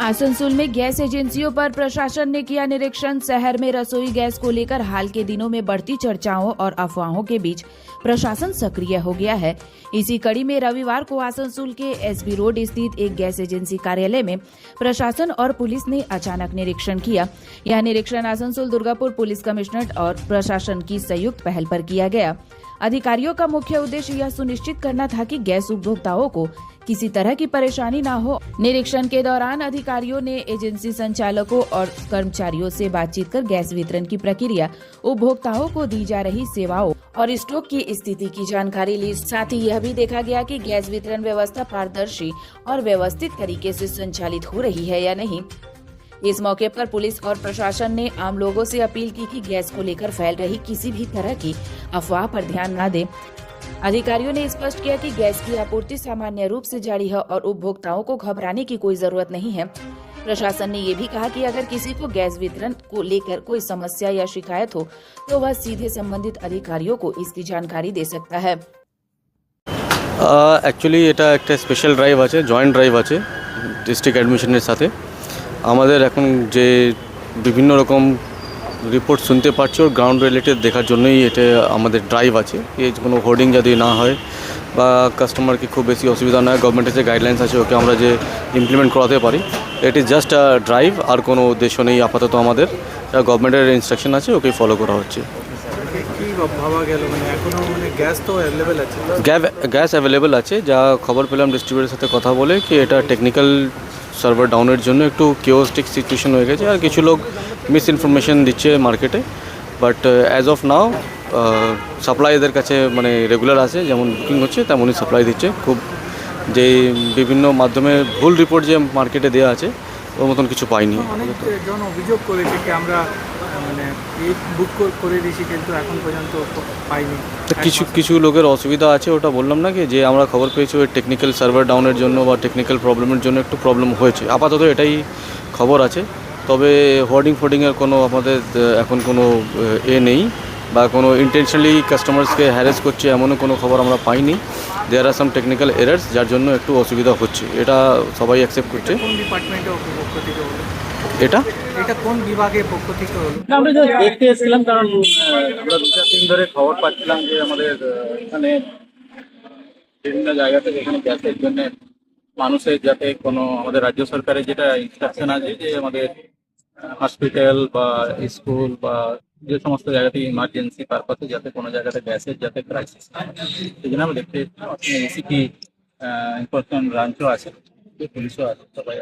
आसनसोल में गैस एजेंसियों पर प्रशासन ने किया निरीक्षण। शहर में रसोई गैस को लेकर हाल के दिनों में बढ़ती चर्चाओं और अफवाहों के बीच प्रशासन सक्रिय हो गया है। इसी कड़ी में रविवार को आसनसोल के एसबी रोड स्थित एक गैस एजेंसी कार्यालय में प्रशासन और पुलिस ने अचानक निरीक्षण किया। यह निरीक्षण आसनसोल दुर्गापुर पुलिस कमिश्नरेट और प्रशासन की संयुक्त पहल पर किया गया। अधिकारियों का मुख्य उद्देश्य यह सुनिश्चित करना था कि गैस उपभोक्ताओं को किसी तरह की परेशानी न हो। निरीक्षण के दौरान अधिकारियों ने एजेंसी संचालकों और कर्मचारियों से बातचीत कर गैस वितरण की प्रक्रिया, उपभोक्ताओं को दी जा रही सेवाओं और स्टॉक की स्थिति की जानकारी ली। साथ ही यह भी देखा गया कि गैस वितरण व्यवस्था पारदर्शी और व्यवस्थित तरीके से संचालित हो रही है या नहीं। इस मौके पर पुलिस और प्रशासन ने आम लोगों से अपील की कि गैस को लेकर फैल रही किसी भी तरह की अफवाह पर ध्यान न दें। अधिकारियों ने स्पष्ट किया कि गैस की आपूर्ति सामान्य रूप से जारी है और उपभोक्ताओं को घबराने की कोई जरूरत नहीं है। प्रशासन ने ये भी कहा कि अगर किसी को गैस वितरण को लेकर कोई समस्या या शिकायत हो तो वह सीधे संबंधित अधिकारियों को इसकी जानकारी दे सकता है। एक्चुअली এটা একটা স্পেশাল ড্রাইভ আছে, জয়েন্ট ড্রাইভ আছে ডিস্ট্রিক্ট অ্যাডমিশনের সাথে। আমাদের এখন যে বিভিন্ন রকম রিপোর্ট শুনতে পাচ্ছি ওর গ্রাউন্ড রিলেটেড দেখার জন্যই এটা আমাদের ড্রাইভ আছে। এই কোনো হোর্ডিং যদি না হয় বা কাস্টমারকে খুব বেশি অসুবিধা না হয়, গভর্নমেন্টের যে গাইডলাইন্স আছে ওকে আমরা যে ইমপ্লিমেন্ট করাতে পারি, it is just a drive, আর কোনো উদ্দেশ্য নেই আপাতত। আমাদের গভর্নমেন্টের ইনস্ট্রাকশন আছে, ওকেই ফলো করা হচ্ছে। গ্যাস অ্যাভেলেবেল আছে, যা খবর পেলাম ডিস্ট্রিবিউটারের সাথে কথা বলে কি এটা টেকনিক্যাল সার্ভার ডাউনের জন্য একটু কিওস্টিক সিচুয়েশন হয়ে গেছে আর কিছু লোক মিস ইনফরমেশন দিচ্ছে মার্কেটে। But as of now supply এদের কাছে মানে রেগুলার আছে, যেমন বুকিং হচ্ছে তেমনই সাপ্লাই দিচ্ছে। খুব যে বিভিন্ন মাধ্যমে ভুল রিপোর্ট যে মার্কেটে দেওয়া আছে ওর মতন কিছু পাইনি। অনেকজন অভিযোগ করেছে কি আমরা মানে বুক করে দিয়েছি কিন্তু এখন পর্যন্ত পাইনি। কিছু লোকের অসুবিধা আছে, ওটা বললাম না কি যে আমরা খবর পেয়েছি ওই টেকনিক্যাল সার্ভার ডাউনের জন্য বা টেকনিক্যাল প্রবলেমের জন্য একটু প্রবলেম হয়েছে, আপাতত এটাই খবর আছে। তবে হোর্ডিংয়ের কোনো আমাদের এখন কোনো নেই বা কোনো ইন্টেনশনালি কাস্টমার্সকে হ্যারেস করছে এমনও কোনো খবর আমরা পাইনি। দেয়ার আর সাম টেকনিক্যাল এরার্স যার জন্য একটু অসুবিধা হচ্ছে, এটা সবাই অ্যাকসেপ্ট করছে। কোন ডিপার্টমেন্টের পক্ষ থেকে হলো এটা কোন বিভাগের পক্ষ থেকে হলো? আমরা জাস্ট দেখতে এসেছিলাম, কারণ আমরা 2-4 দিন ধরে খবর পাচ্ছিলাম যে আমাদের এখানে বিভিন্ন জায়গা থেকে এখানে গ্যাসের জন্য মানুষের যাতে কোনো আমাদের রাজ্য সরকারের যেটা ইনস্ট্রাকশন আছে যে আমাদের হসপিটাল বা স্কুল বা যে সমস্ত জায়গাতে ইমার্জেন্সি পারপাসে যাতে কোনো জায়গাতে গ্যাসের যাতে ক্রাইসিস না হয়, সেই জন্য আমরা দেখতে এসিপি ইনফরমেশন ব্রাঞ্চও আছে, পুলিশও আছে, সবাই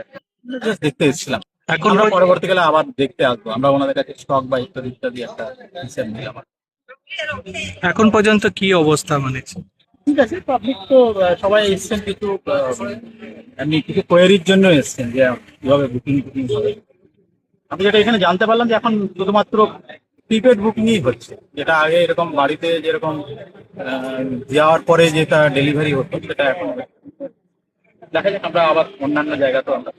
জাস্ট দেখতে এসেছিলাম। এখন আমরা পরবর্তীকালে আবার দেখতে আসবো, আমরা ওনাদের কাছে স্টক বা ইত্যাদি ইত্যাদি একটা হিসেব নিলাম। এখন পর্যন্ত কি অবস্থা মানে? ঠিক আছে, পাবলিক তো সবাই এসছেন, কিছু এমনি কিছু কোয়েরির জন্য এসছেন যে কীভাবে বুকিং হবে। আমি যেটা এখানে জানতে পারলাম যে এখন শুধুমাত্র প্রিপেড বুকিংই হচ্ছে, যেটা আগে এরকম বাড়িতে যেরকম যাওয়ার পরে যেটা ডেলিভারি হতো সেটা এখন দেখা যাক। আমরা আবার অন্যান্য জায়গাতেও আমরা